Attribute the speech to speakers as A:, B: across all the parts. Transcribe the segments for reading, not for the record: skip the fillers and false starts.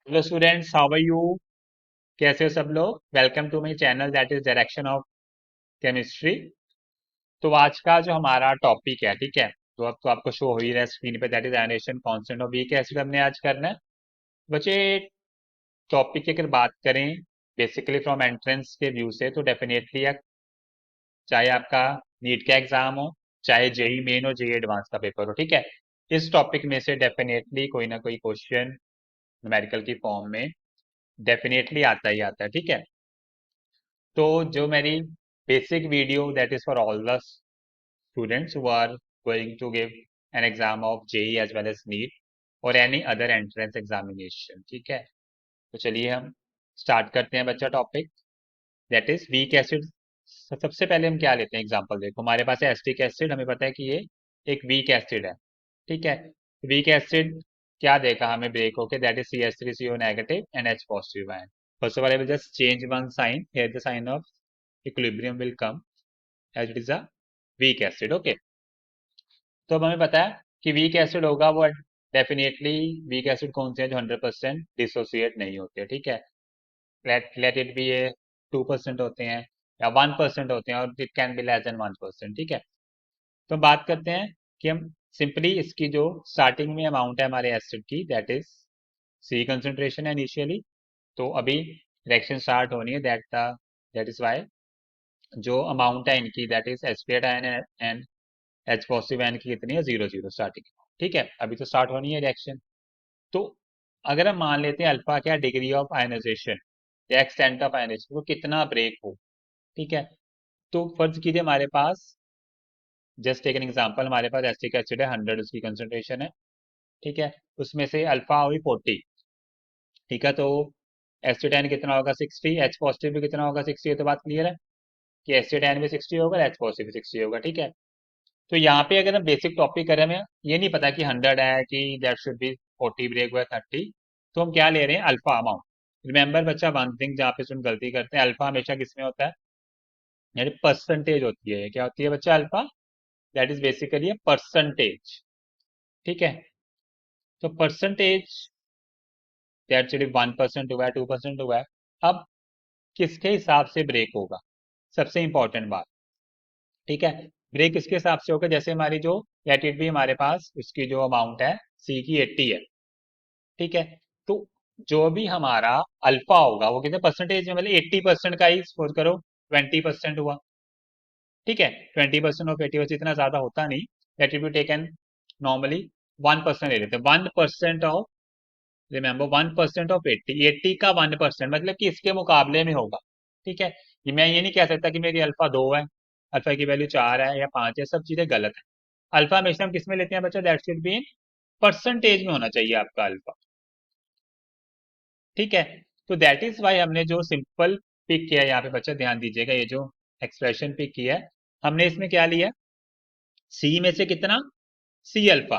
A: Hello students, how are you? कैसे हो सब लोग? Welcome to my channel that is direction of chemistry. तो आज का जो हमारा टॉपिक है, ठीक है, तो अब तो आपको शो हो ही रहा है स्क्रीन पे, that is analysis constant of weak acid हमने आज करना है बच्चे। टॉपिक की अगर बात करें बेसिकली फ्रॉम एंट्रेंस के व्यू से, तो डेफिनेटली चाहे आपका नीट का एग्जाम हो, चाहे जेई मेन हो, जेई एडवांस का पेपर हो, ठीक है, इस टॉपिक में से डेफिनेटली कोई ना कोई क्वेश्चन न्यूमेरिकल की फॉर्म में डेफिनेटली आता ही आता है, ठीक है। तो जो मेरी basic video that is for all the students who are going to give an exam of JEE as well as NEET और एनी अदर एंट्रेंस एग्जामिनेशन, ठीक है। तो चलिए हम स्टार्ट करते हैं बच्चा topic that is weak acid. सबसे पहले हम क्या लेते हैं एग्जांपल, देखो हमारे पास है एसिटिक एसिड, हमें पता है कि ये एक वीक एसिड है, ठीक है। वीक एसिड क्या देखा हमें ब्रेक होके, that is CH3CO negative and H positive ion. First of all I will just change one sign here, the sign of equilibrium will come as it is a weak acid, okay. तो अब हमें पता है कि weak acid होगा वो definitely. Weak acid कौन से हैं जो 100% डिसोसिएट नहीं होते, ठीक है। लेट इट बी ए 2% होते हैं या 1% होते हैं, और it can be less than 1%, ठीक है। तो बात करते हैं कि हम सिंपली इसकी जो स्टार्टिंग में अमाउंट है हमारे एसिड की, दैट इज सी कंसंट्रेशन है इनिशियली। तो अभी रिएक्शन स्टार्ट होनी है, दैट इज वाई जो अमाउंट है इनकी, that is aspirate ion and H positive ion की कितनी है, 0 0 स्टार्टिंग, ठीक है। अभी तो स्टार्ट होनी है रिएक्शन। तो अगर हम मान लेते हैं अल्फा क्या डिग्री ऑफ आयनाइजेशन या एक्सटेंट ऑफ आयनाइजेशन, वो कितना ब्रेक हो, ठीक है। तो फर्ज कीजिए हमारे पास, जस्ट टेक एन एग्जांपल, हमारे पास एसिटिक एसिड है 100 उसकी कंसंट्रेशन है, ठीक है। उसमें से अल्फा हुई 40, ठीक है। तो एसिटाइन कितना होगा 60, एच पॉजिटिव भी कितना होगा 60, ये तो बात क्लियर है कि एसिटाइन भी 60 होगा, एच पॉजिटिव भी 60 होगा, ठीक है। तो यहाँ पे अगर हम बेसिक टॉपिक करें, हमें ये नहीं पता कि 100 है कि दैट शुड बी 40 ब्रेक हुआ 30, तो हम क्या ले रहे हैं अल्फा अमाउंट। रिमेंबर बच्चा वन थिंग जहाँ पे सुन गलती करते हैं, अल्फा हमेशा किसमें होता है, यानी परसेंटेज होती है। क्या होती है बच्चा alpha? That is basically a percentage, ठीक है। तो परसेंटेज दैट शुड 1% हुआ है, 2% हुआ है। अब किसके हिसाब से ब्रेक होगा, सबसे इंपॉर्टेंट बात, ठीक है। ब्रेक किसके हिसाब से होगा, जैसे हमारी जो लेट इट भी हमारे पास उसकी जो अमाउंट है सी की 80 है, ठीक है। तो जो भी हमारा अल्फा होगा वो कितने परसेंटेज में, मतलब 80% का ही सपोज करो 20% हुआ, ठीक है। 20% ऑफ 80% इतना ज्यादा होता नहीं, let it be taken normally 1% ले लेते हैं, 1% ऑफ, रिमेंबर 1% ऑफ 80, 80 का 1% मतलब कि इसके मुकाबले में होगा, ठीक है। ये मैं ये नहीं कह सकता कि मेरी अल्फा 2 है, अल्फा की वैल्यू 4 है या 5 है, सब चीजें गलत है। अल्फा हमेशा हम किस में लेते हैं बच्चा, that should be in percentage में होना चाहिए आपका अल्फा, ठीक है। तो दैट इज वाई हमने जो सिंपल पिक किया है यहाँ पे बच्चा, ध्यान दीजिएगा, ये जो एक्सप्रेशन पिक किया है हमने, इसमें क्या लिया, सी में से कितना, C alpha.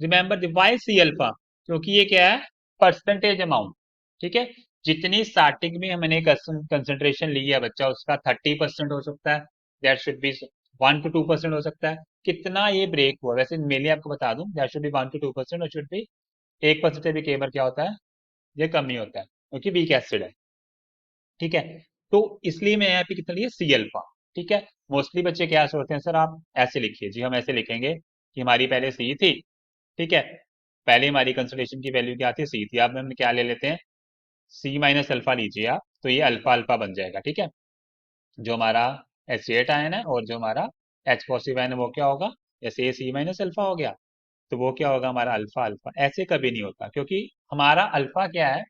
A: Remember why C alpha, क्योंकि ये क्या है, परसेंटेज अमाउंट, ठीक है। जितनी स्टार्टिंग में हमने कंसंट्रेशन ली है बच्चा, उसका 30% हो सकता है, दैट शुड बी 1 to 2% हो सकता है। कितना ये ब्रेक हुआ, वैसे मेनली आपको बता दूं, दैट शुड बी 1 to 2% और शुड बी 1% भी कई बार क्या होता है, ये कम ही होता है क्योंकि वीक एसिड है, ठीक है। तो इसलिए मैं यहाँ पे कितना लिया, सी अल्फा, ठीक है। मोस्टली बच्चे क्या सोचते हैं, सर आप ऐसे लिखिए, जी हम ऐसे लिखेंगे कि हमारी पहले सी थी, ठीक है। पहले हमारी कंसंट्रेशन की वैल्यू क्या थी, सी थी। अब हम क्या ले लेते हैं, सी माइनस अल्फा लीजिए आप, तो ये अल्फा अल्फा बन जाएगा, ठीक है। जो हमारा एसिएट आयन है और जो हमारा एच पॉजिटिव आयन है वो क्या होगा, जैसे ये सी माइनस अल्फा हो गया, तो वो क्या होगा हमारा अल्फा अल्फा। ऐसे कभी नहीं होता क्योंकि हमारा अल्फा क्या है,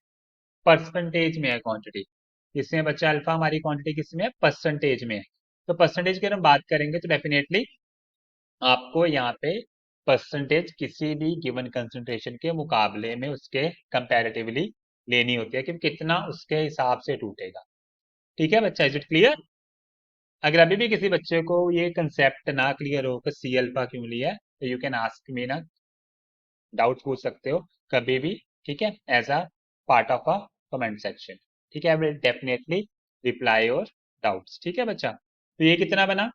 A: परसेंटेज में है क्वांटिटी। इसमें बच्चा अल्फा हमारी क्वांटिटी किसमें है, परसेंटेज में है। तो परसेंटेज की अगर हम बात करेंगे तो डेफिनेटली आपको यहाँ पे परसेंटेज किसी भी गिवन कंसंट्रेशन के मुकाबले में उसके कंपैरेटिवली लेनी होती है कि कितना उसके हिसाब से टूटेगा, ठीक है बच्चा, इज इट क्लियर? अगर अभी भी किसी बच्चे को ये कंसेप्ट ना क्लियर हो कि सी अल्फा क्यों लिया है, तो यू कैन आस्क मी ना, डाउट पूछ सकते हो कभी भी, ठीक है, as a part of a comment section, ठीक है। I will definitely reply your doubts, ठीक है बच्चा। तो ये कितना बना,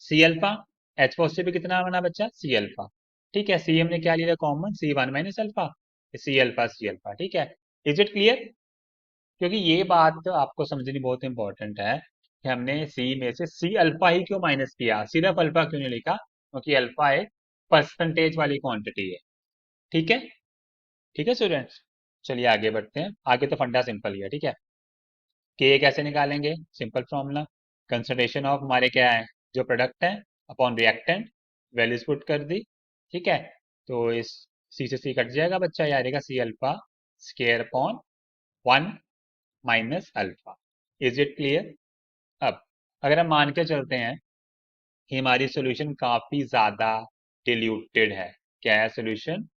A: सी अल्फा। एच पॉजिटिव भी कितना बना बच्चा, सी अल्फा, ठीक है। सी हमने क्या लिया कॉमन, सी 1 माइनस अल्फा। सी अल्फा, ठीक है। Is it clear? क्योंकि ये बात तो आपको समझनी बहुत इंपॉर्टेंट है कि हमने सी में से सी अल्फा ही क्यों माइनस किया, सिर्फ अल्फा क्यों नहीं लिखा, क्योंकि अल्फा एक परसेंटेज वाली क्वांटिटी है। ठीक है, ठीक है स्टूडेंट्स। चलिए आगे बढ़ते हैं, आगे तो फंडा सिंपल ही है, ठीक है। के कैसे निकालेंगे, सिंपल फॉर्मूला, कंसंट्रेशन ऑफ हमारे क्या है, जो प्रोडक्ट है अपॉन रिएक्टेंट, वैल्यूज पुट कर दी, ठीक है। तो इस सी से सी कट जाएगा बच्चा, ये आ जाएगा C alpha square upon 1 minus alpha. Is it clear? अब अगर हम मान के चलते हैं कि हमारी सोल्यूशन काफी ज्यादा डिल्यूटेड है, क्या है सोल्यूशन,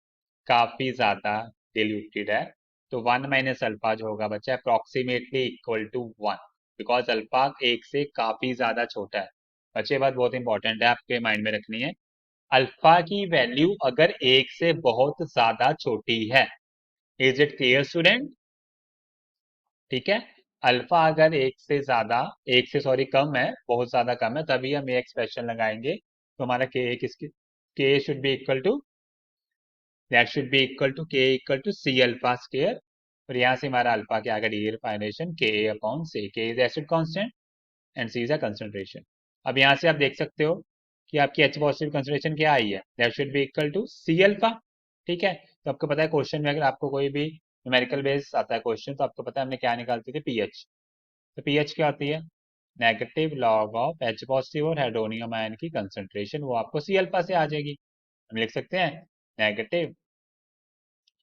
A: काफी ज्यादा डिल्यूटेड है, तो 1 माइनस अल्फा जो होगा बच्चा approximately equal to 1, because alpha एक से काफी ज्यादा छोटा है। बच्चे बात बहुत इंपॉर्टेंट है, आपके माइंड में रखनी है। अल्फा की वैल्यू अगर एक से बहुत ज्यादा छोटी है, इज इट क्लियर स्टूडेंट? ठीक है, अल्फा अगर एक से ज्यादा, एक से सॉरी कम है, बहुत ज्यादा कम है, तभी हम ये एक्सप्रेशन लगाएंगे, तो हमारा के किसके, K should be equal to, that should be equal to K equal to C alpha square, और यहाँ से हमारा अल्फा क्या आ गया, डी डिफाइनेशन के upon C, K is acid constant and C is a concentration. अब यहाँ से आप देख सकते हो कि आपकी एच पॉजिटिव कंसंट्रेशन क्या आई है, that should be equal to C alpha, ठीक है। तो आपको पता है क्वेश्चन में अगर आपको कोई भी न्यूमेरिकल बेस आता है क्वेश्चन, तो आपको पता है हमने क्या निकालती थी, पीएच। तो पीएच क्या होती है, negative log of H positive और हाइड्रोनियम आयन की कंसंट्रेशन, वो आपको सी अल्फा से आ जाएगी। हम लिख सकते हैं नेगेटिव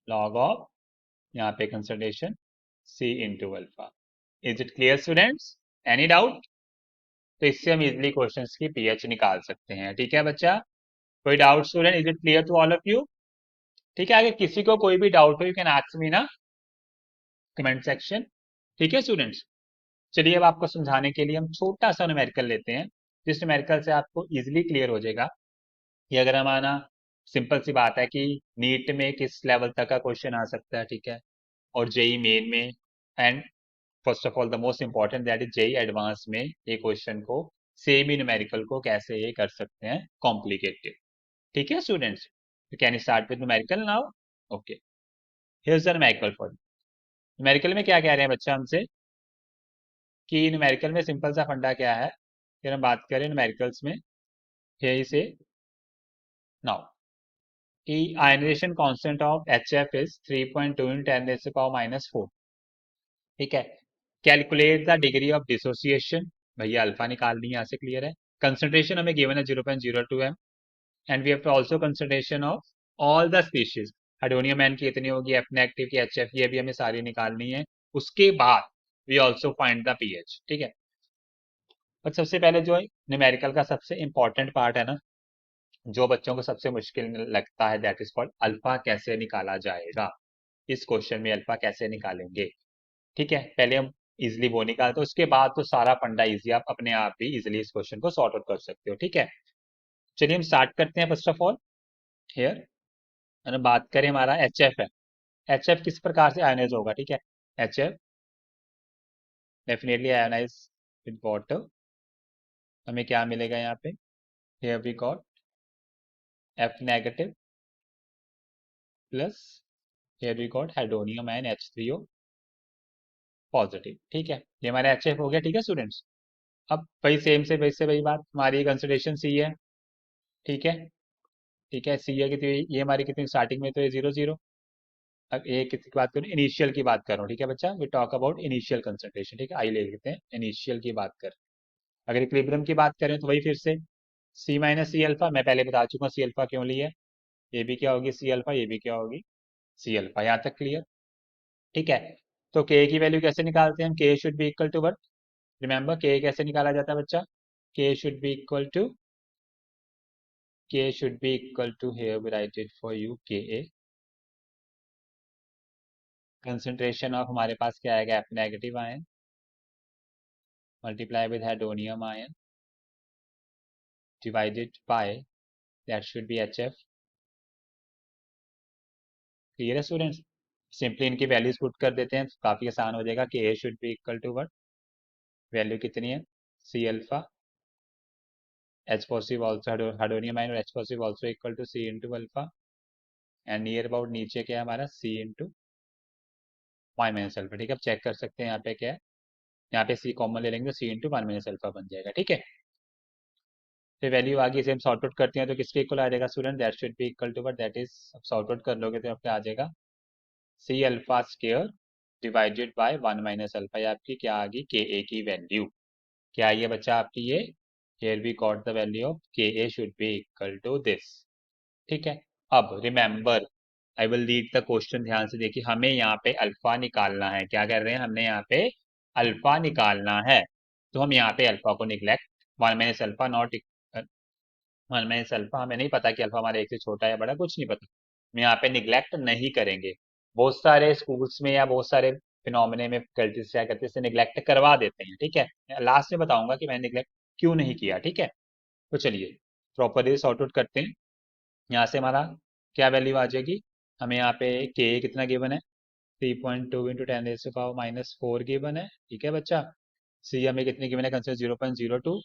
A: लॉग ऑफ, यहाँ पे concentration C into alpha. Is it clear students? Any doubt? तो इससे हम इजिली क्वेश्चंस की पीएच निकाल सकते हैं, ठीक है बच्चा। कोई doubt student, is it clear to all of you? ठीक है, अगर किसी को कोई भी डाउट हो, यू कैन आस्क मी ना कमेंट सेक्शन, ठीक है स्टूडेंट्स। चलिए अब आपको समझाने के लिए हम छोटा सा न्यूमेरिकल लेते हैं, जिस न्यूमेरिकल से आपको इजिली क्लियर हो जाएगा कि अगर हमारा, सिंपल सी बात है कि नीट में किस लेवल तक का क्वेश्चन आ सकता है, ठीक है, और जेई मेन में, and first of all the most important that is JEE advance में, ये क्वेश्चन को सेम ही न्यूमेरिकल को कैसे ये कर सकते हैं कॉम्प्लिकेटेड, ठीक है students. Can start with numerical now? Okay, here's the numerical for, numerical में क्या कह रहे हैं बच्चा हमसे, कि न्यूमेरिकल में सिंपल सा फंडा क्या है, फिर हम बात करें न्यूमेरिकल्स में, यही से नाउ कि ionization constant of HF is 3.2 in 10 raise to power -4, ठीक है। Calculate the degree of dissociation, भैया अल्फा निकालनी है, यहाँ से क्लियर है। कंसंट्रेशन हमें गिवन है 0.02 m, and we have to also concentration of all the species, hydronium एन की इतनी होगी, एफ नेगेटिव की, HF ये भी हमें सारी निकालनी है। उसके बाद we also find the pH, ठीक है। और सबसे पहले जो न्यूमेरिकल का सबसे इंपॉर्टेंट पार्ट है ना, जो बच्चों को सबसे मुश्किल लगता है, दैट इज कॉल्ड अल्फा कैसे निकाला जाएगा, इस क्वेश्चन में अल्फा कैसे निकालेंगे, ठीक है। पहले हम इजिली वो निकालते हैं, उसके बाद तो सारा फंडा इजी, आप अपने आप भी इजिली इस क्वेश्चन को सॉर्ट आउट कर सकते हो, ठीक है। चलिए हम स्टार्ट करते हैं फर्स्ट ऑफ ऑल हियर, अगर बात करें हमारा एच एफ है, एच एफ किस प्रकार से आयनाइज होगा, ठीक है। H F definitely ionize with water, हमें क्या मिलेगा यहाँ पे, here we got F negative plus, here we got hydronium ion H3O positive, ठीक है। ये हमारा एच एफ हो गया, ठीक है स्टूडेंट्स। अब वही सेम से वही बात, हमारी कंसिडरेशन सी है, ठीक है, ठीक है। सी है कितनी, ये हमारी कितनी स्टार्टिंग में, तो ये 0 0। अब ए किसकी बात करूँ, इनिशियल की बात कर रहा हूँ, ठीक है बच्चा, we talk about initial concentration, ठीक है, आई ले लेते हैं, इनिशियल की बात कर। अगर इक्विलिब्रियम की बात करें तो वही फिर से सी माइनस सी अल्फा, मैं पहले बता चुका हूँ सी अल्फा क्यों ली है, ये भी क्या होगी सी अल्फा, ये भी क्या होगी सी अल्फा, यहाँ तक क्लियर, ठीक है। तो के की वैल्यू कैसे निकालते हैं हम, K should be equal to what, remember K कैसे निकाला जाता है बच्चा, K should be equal to, K should be equal to, here we write it for you, K A, concentration of हमारे पास क्या आएगा, F negative ion multiply with hydronium ion divided by, that should be HF, clear है students. Simply इनकी values put कर देते हैं, काफी आसान हो जाएगा कि A should be equal to what, value कितनी है, C alpha, H positive also hydronium ion और H positive also equal to C into alpha, and near about नीचे क्या है हमारा C into one minus alpha. ठीक है, अब चेक कर सकते हैं यहाँ पे क्या है, यहाँ पे सी कॉमन ले लेंगे तो सी इंटू वन माइनस अल्फा बन जाएगा। ठीक है, फिर वैल्यू आगे से हम सॉर्ट आउट करते हैं तो किसके इक्वल आ जाएगा student, that should be equal to what, that is sort out कर लोगे तो आपका आ जाएगा C alpha square divided by one minus alpha. ये आपकी क्या आ गई, के ए की वैल्यू क्या आई है बच्चा आपकी ये, here we got the value of K A should be equal to this. ठीक है, अब remember I will read the question, ध्यान से देखिए, हमें यहाँ पे अल्फा निकालना है। क्या कर रहे हैं, हमने यहाँ पे अल्फा निकालना है, तो हम यहाँ पे अल्फा को neglect, one minus alpha not, one minus alpha हमें नहीं पता कि अल्फा हमारे एक से छोटा है बड़ा, कुछ नहीं पता, हम यहाँ पे निगलेक्ट नहीं करेंगे। बहुत सारे स्कूल्स में या बहुत सारे फिनोमिने में फैकल्टीज क्या करते हैं, इसे निगलेक्ट करवा देते हैं। ठीक है, लास्ट में बताऊंगा कि मैंने निगलेक्ट क्यों नहीं किया। ठीक है, तो चलिए प्रॉपरली सॉर्ट आउट करते हैं। यहाँ से हमारा क्या वैल्यू आ जाएगी, हमें यहाँ पे के कितना गिवन है, 3.2 into ten raise to power minus 4 given है। ठीक है बच्चा, सी हमें कितने गिवन है, कंसिडर 0.02,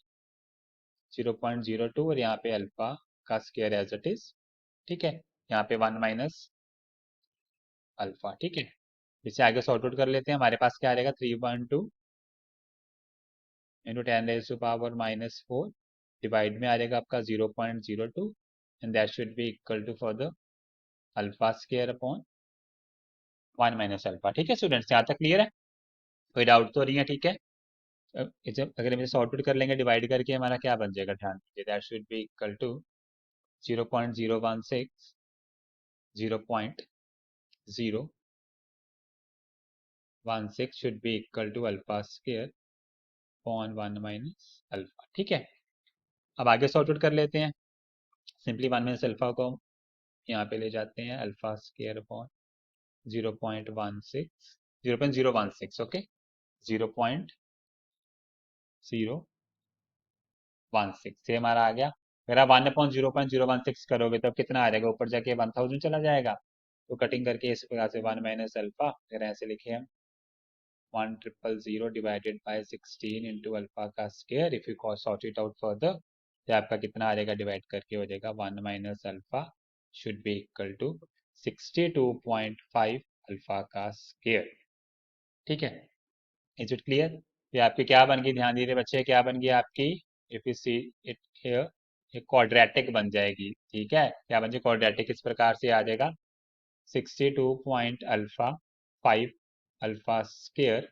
A: 0.02, और यहाँ पे अल्फा का स्क्वायर एज इट इज। ठीक है, यहाँ पे वन माइनस अल्फा। ठीक है, इसे आगे सॉर्ट आउट कर लेते हैं, हमारे पास क्या आ जाएगा 3.2 into ten raise to power minus 4 divide में आ जाएगा आपका 0.02, and that should be equal to for the alpha square upon one minus alpha. ठीक है स्टूडेंट्स, यहाँ तक क्लियर है, कोई डाउट तो नहीं है। ठीक है, अगर हम इसे सॉर्ट आउट कर लेंगे डिवाइड करके, हमारा क्या बन जाएगा, ध्यान दीजिए, that should be equal to 0.016, 0.016 should be equal to alpha square upon one minus alpha. ठीक है, अब आगे सॉर्ट आउट कर लेते हैं, सिंपली वन माइनस अल्फा को यहाँ पे ले जाते हैं, अल्फा स्क्वायर अपॉन 0.16, 0.016, ओके, 0.016 से हमारा आ गया। अगर आप 1/0.016 करोगे तो कितना आ जाएगा, ऊपर जाके 1000 चला जाएगा। तो कटिंग करके इस प्रकार से वन माइनस अल्फा, अगर ऐसे लिखे हम 1,000 डिवाइडेड बाय 16 इंटू अल्फा का square, if you sort it out further तो आपका कितना आ जाएगा, डिवाइड करके हो जाएगा one minus alpha should be equal to 62.5 alpha का स्क्वायर। ठीक है, इज इट क्लियर, ये आपकी क्या बन गई, ध्यान दीजिए बच्चे, क्या बन गई आपकी, if you see it here, ये क्वाड्रेटिक बन जाएगी। ठीक है, क्या बन जाएगी, क्वाड्रेटिक इस प्रकार से आ जाएगा 62 पॉइंट अल्फा 5 अल्फा स्क्वायर।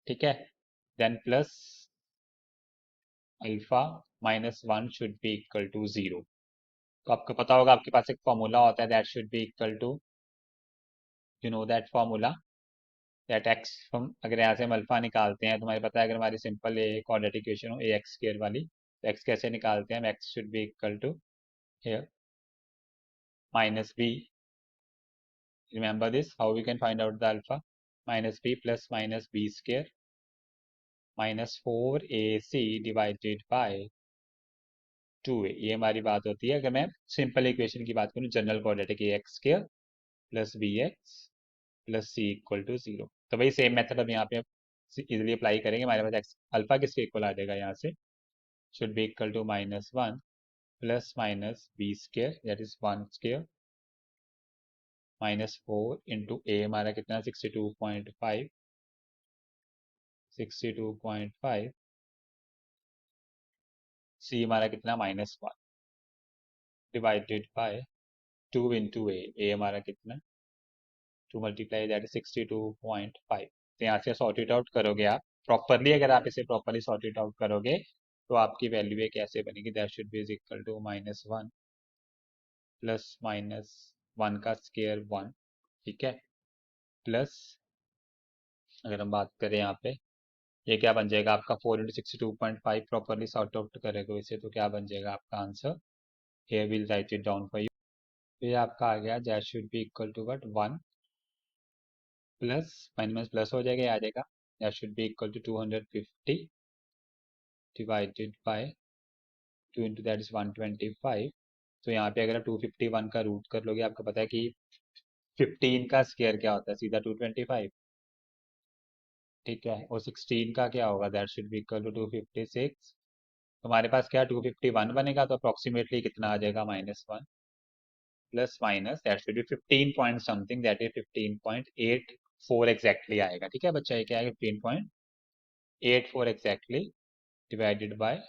A: ठीक है, then plus alpha minus one should be equal to zero. तो आपको पता होगा आपके पास एक फॉर्मूला होता है, that should be equal to, you know that formula, that x, हम अगर यहाँ से हम अल्फा निकालते हैं तो हमें पता है, अगर हमारी सिंपल ए क्वाड्रेटिक इक्वेशन हो ए एक्स स्क्वायर वाली, तो एक्स कैसे निकालते हैं हम, x should be equal to here minus b, remember this how we can find out the alpha, minus b plus minus B square minus 4ac divided by 2a, ये हमारी बात होती है। अगर मैं सिंपल इक्वेशन की बात करूँ, general quadratic a x square plus b x plus c equal to zero, तो वही सेम मेथड अब यहाँ पे इजिली अप्लाई करेंगे। हमारे पास एक्स अल्फा किसके इक्वल आ जाएगा, यहाँ से should be equal to minus one plus minus B square that is one square minus 4 into A, हमारा कितना 62.5, 62.5, सी हमारा कितना -1 डिवाइडेड बाय 2 इंटू ए हमारा कितना 2 मल्टीप्लाई दैट इज 62.5। तो यहाँ से सॉर्ट इट आउट करोगे आप प्रॉपरली, अगर आप इसे प्रॉपरली सॉर्ट इट आउट करोगे तो आपकी वैल्यू ये कैसे बनेगी, that should be equal to -1 plus minus one का स्क्वायर 1। ठीक है, प्लस अगर हम बात करें यहाँ पे, ये क्या बन जाएगा आपका 4 इंटू 62.5, प्रॉपरली सॉर्ट आउट करेगा इसे तो क्या बन जाएगा आपका answer, here will write it down for you. तो ये आपका आ गया, that should be equal to what, 1 plus minus plus हो जाएगा, आ जाएगा, that should be equal to 250 divided by 2 into that is 125। तो यहाँ पे अगर आप 251 का रूट कर लोगे, आपको पता है कि 15 का स्क्वायर क्या होता है, सीधा 225। ठीक है, और 16 का क्या होगा, that should be equal to 256। तो हमारे पास क्या 251 बनेगा, तो अप्रोक्सीमेटली कितना आ जाएगा -1, plus minus that should B 15 point something, that is 15.84 exactly आएगा। ठीक है बच्चा, ये क्या है 15.84 एग्जैक्टली डिवाइडेड बाय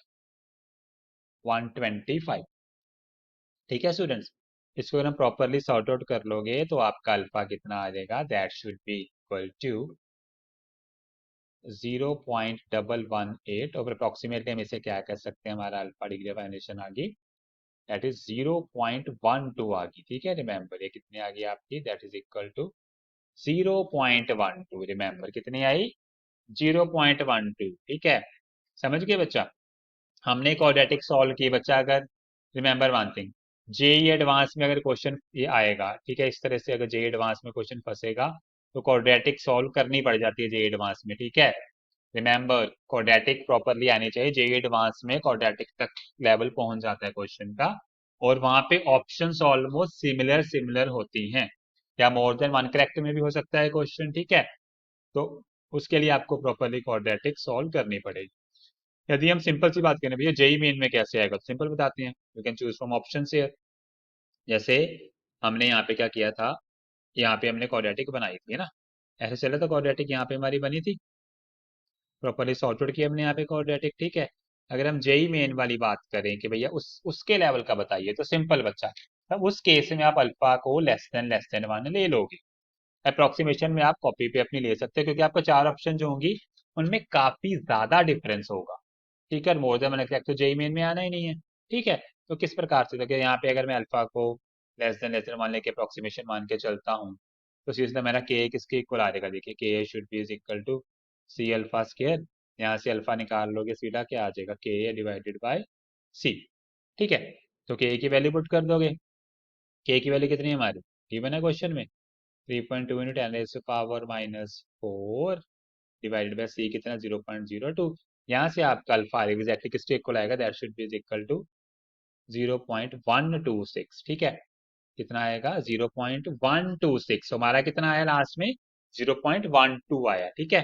A: 125। ठीक है स्टूडेंट्स, इसको अगर हम प्रॉपरली सॉर्ट आउट कर लोगे तो आपका अल्फा कितना आ जाएगा, that should be equal to 0.118 और अप्रोक्सीमेटली हम इसे क्या कर सकते हैं, हमारा अल्फा डिग्री ऑफ एनिमेशन आ गई दैट इज 0.12 आ गई। ठीक है रिमेंबर, ये कितनी आ गई आपकी, that is equal to 0.12। Remember कितनी आई, 0.12। ठीक है, समझ गए बच्चा। हमने क्वाड्रेटिक सॉल्व की बच्चा, अगर remember one thing, JEE advance में अगर क्वेश्चन ये आएगा, ठीक है, इस तरह से अगर जेई एडवांस में क्वेश्चन फंसेगा तो क्वाड्रेटिक सॉल्व करनी पड़ जाती है जेई एडवांस में। ठीक है, रिमेंबर क्वाड्रेटिक प्रॉपरली आनी चाहिए, जेई एडवांस में क्वाड्रेटिक तक लेवल पहुंच जाता है क्वेश्चन का, और वहां पे ऑप्शंस ऑलमोस्ट सिमिलर सिमिलर होती हैं, या मोर देन वन करेक्ट में भी हो सकता है क्वेश्चन। ठीक है, तो उसके लिए आपको प्रॉपरली क्वाड्रेटिक सॉल्व करनी पड़ेगी। यदि हम सिंपल सी बात करें भैया जेई मेन में कैसे आएगा, तो सिंपल बताते हैं, you can choose from option से। जैसे हमने यहाँ पे क्या किया था, यहाँ पे हमने क्वाड्रेटिक बनाई थी ना, ऐसे चला था क्वाड्रेटिक, यहाँ पे हमारी बनी थी, प्रॉपरली सॉर्टेड किया हमने यहाँ पे क्वाड्रेटिक। ठीक है, अगर हम जेई मेन वाली बात करें कि भैया उसके लेवल का बताइए, तो सिंपल बच्चा, तब उस केस में आप अल्फा को लेस देन 1 ले लोगे। अप्रोक्सीमेशन में आप कॉपी पे अपनी ले सकते हैं, क्योंकि आपको 4 ऑप्शन जो होंगी उनमें काफी ज्यादा डिफरेंस होगा। ठीक है, मोर देन वन एग्जैक्ट तो जेई मेन में आना ही नहीं है। ठीक है, तो किस प्रकार से, देखिए यहाँ पे अगर मैं अल्फा को लेस देन मान लेके अप्रोक्सीमेशन मान के चलता हूँ, तो सीधा मेरा के किसके इक्वल आ जाएगा, देखिए k should be is equal to C alpha square, यहाँ से अल्फा निकाल लोगे सीधा क्या आ जाएगा, के डिवाइडेड बाय सी। ठीक है, तो के की वैल्यू पुट कर दोगे, के की वैल्यू कितनी है हमारी, गिवन है क्वेश्चन में 3.2 इंटू 10⁴ डिवाइडेड बाय सी कितना 0.02। यहाँ से आपका अल्फा एग्जैक्टली किसके इक्वल आएगा, that should be equal to 0.126। ठीक है, कितना आएगा 0.126, हमारा कितना आया लास्ट में 0.12 आया। ठीक है,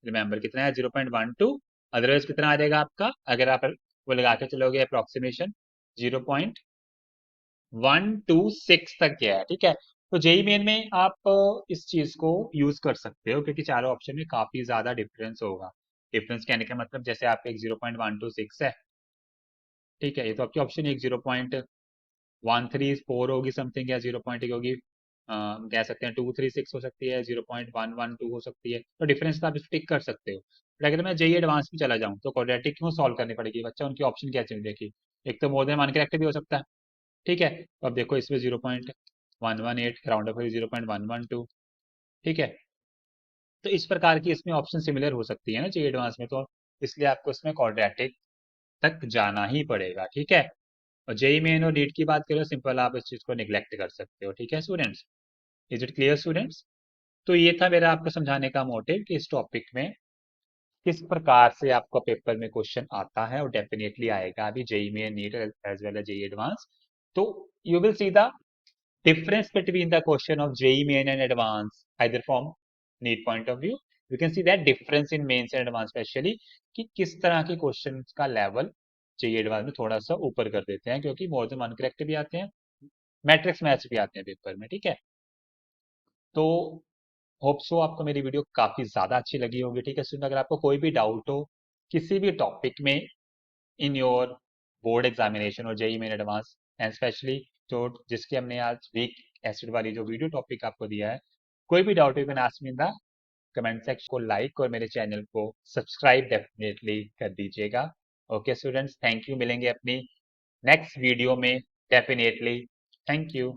A: रिमेंबर कितना है 0.12, अदरवाइज कितना आ जाएगा आपका, अगर आप वो लगा के चलोगे अप्रोक्सीमेशन 0.126 तक गया है। ठीक है, तो जेई मेन में आप इस चीज को यूज कर सकते हो, क्योंकि चारों ऑप्शन में काफी ज्यादा डिफरेंस होगा। डिफरेंस कहने का मतलब जैसे आपका एक 0.126 है, ठीक है, ये तो आपकी ऑप्शन एक 0.134 होगी समथिंग, या 0. होगी, कह सकते हैं 236 हो सकती है, 0.112 हो सकती है, तो डिफरेंस तो आप इस टिक कर सकते हो। बट अगर मैं जेई एडवांस में चला जाऊँ तो क्वाड्रेटिक क्यों सॉल्व करनी पड़ेगी बच्चा, उनकी ऑप्शन क्या चाहिए देखिए, एक तो मोर देन वन करेक्ट भी हो सकता है। ठीक है, तो अब देखो इसमें 0.118 राउंड अप 0.112। ठीक है, तो इस प्रकार की इसमें ऑप्शन सिमिलर हो सकती है ना जेई एडवांस में, तो इसलिए आपको इसमें क्वाड्रेटिक तक जाना ही पड़ेगा। ठीक है, और जेई मेन और नीट की बात करें सिंपल आप इस चीज को निग्लेक्ट कर सकते हो। ठीक है students, is it clear students. तो ये था मेरा आपको समझाने का मोटिव कि इस टॉपिक में किस प्रकार से आपका पेपर में क्वेश्चन आता है, और डेफिनेटली आएगा अभी JEE main NEET as well as JEE advance. तो you will see the difference between the question of JEE main and advanced either from NEET point of view, you can see that difference in mains and advanced especially कि किस तरह के question का level JEE advance में थोड़ा सा ऊपर कर देते हैं, क्योंकि मोर देन वन करेक्ट भी आते हैं, मैट्रिक्स मैच भी आते हैं पेपर में। ठीक है, तो होप सो आपको मेरी वीडियो काफी ज्यादा अच्छी लगी होगी। ठीक है स्टूडेंट, अगर आपको कोई भी डाउट हो किसी भी टॉपिक में इन योर बोर्ड एग्जामिनेशन और JEE main advance and specially जो जिसके हमने आज वीक एसिड वाली जो वीडियो टॉपिक आपको दिया है, कोई भी doubt you can ask me in the comment section को लाइक और मेरे चैनल को सब्सक्राइब डेफिनेटली कर दीजिएगा। ओके स्टूडेंट्स, थैंक यू, मिलेंगे अपनी नेक्स्ट वीडियो में डेफिनेटली। Thank you.